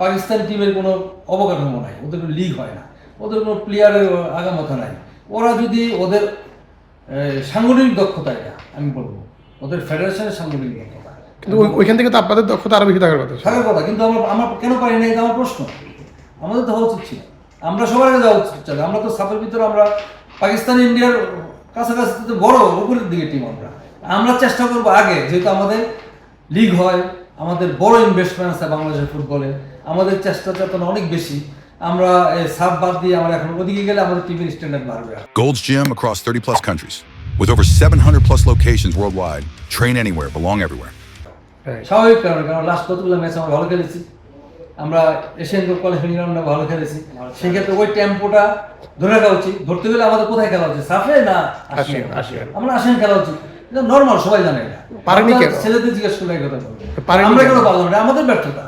পাকিস্তান টিমের কোনো অবকাঠামো নাই, ওদের কোনো লিগ হয় না, ওদের কোনো প্লেয়ারের আগামাথা নাই। ওরা যদি ওদের সাংগঠনিক দক্ষতা, এটা আমি বলবো ওদের ফেডারেশনের সাংগঠনিক দক্ষতা, কিন্তু ওইখান থেকে তো আপনাদের দক্ষতা আরো বেশি থাকার কথা। কিন্তু আমরা কেন পারি না, এটা আমার প্রশ্ন। আমাদের তো হওয়া উচিত ছিল, আমরা সবার আগে যাওয়া উচিত ছিল। আমরা তো সাপের ভিতরে আমরা পাকিস্তান ইন্ডিয়ার কাছাকাছি তো বড় উপরের দিকে টিম। আমরা চেষ্টা করবো আগে, যেহেতু আমাদের লিগ হয়, আমাদের বড় ইনভেস্টমেন্ট আছে বাংলাদেশের ফুটবলে, আমাদের চেষ্টা চেতনা অনেক বেশি। আমরা সাপ বাদ দিয়ে আমরা এখন ওদিকে গেলে আমাদের টিমের স্ট্যান্ডার্ড বাড়বে। Gold's Gym across 30 plus countries with over 700 plus locations worldwide. Train anywhere, belong everywhere. স্বাভাবিক কারণে, কারণ লাস্ট কতগুলো ম্যাচ আমরা ভালো খেলেছি, আমরা এশিয়ান কাপ কোয়ালিফাইং রাউন্ডে ভালো খেলেছি। সেক্ষেত্রে ওই টেম্পোটা ধরে রাখা উচিত। ধরতে গেলে আমাদের কোথায় খেলা উচিত, সাফে না আসিয়ান? আমরা আসিয়ান খেলা উচিত, এটা নর্মাল, সবাই জানে। এটা পারেনি কেন? ছেলেদের জিজ্ঞেস করলে এই কথা বলবে, পারেনি আমরা কেন? কেন পারলাম না? আমাদের ব্যর্থতা।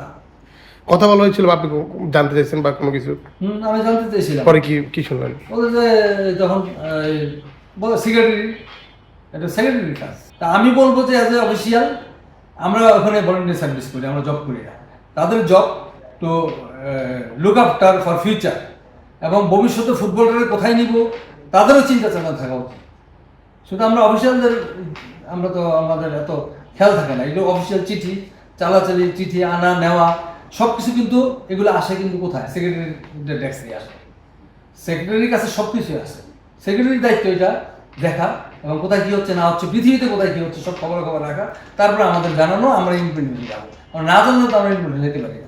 কথা বলা হয়েছিল বা আপনি জানতে চাইছেন বা কোনো কিছু? আমি জানতে চেয়েছিলাম। পরে কি শুনলেন? বলে যে যখন বলে এটা সেক্রেটারির কাজ। তা আমি বলবো যে অ্যাজ এ অফিসিয়াল আমরা ওখানে ভলেন্টিয়ার সার্ভিস করি, আমরা জব করি না। তাদের job to look after for future, এবং ভবিষ্যতে ফুটবলটাকে কোথায় নিব তাদেরও চিন্তা চেতনা থাকা উচিত। শুধু আমরা অফিসিয়ালদের, আমরা তো আমাদের এত খেয়াল থাকে না। এগুলো অফিসিয়াল চিঠি চালাচালি, চিঠি আনা নেওয়া সব কিছু, কিন্তু এগুলো আসে কিন্তু কোথায়? সেক্রেটারির ডেস্কে আসে, সেক্রেটারির কাছে সব কিছুই আসে। সেক্রেটারির দায়িত্ব এটা দেখা, এবং কোথায় কী হচ্ছে না হচ্ছে, পৃথিবীতে কোথায় কী হচ্ছে সব খবর রাখা, তারপরে আমাদের জানানো, আমরা ইমপ্লিমেন্ট যাবো। না জানলে তো আমরা ইমপ্লিমেন্ট যেতে পারি না।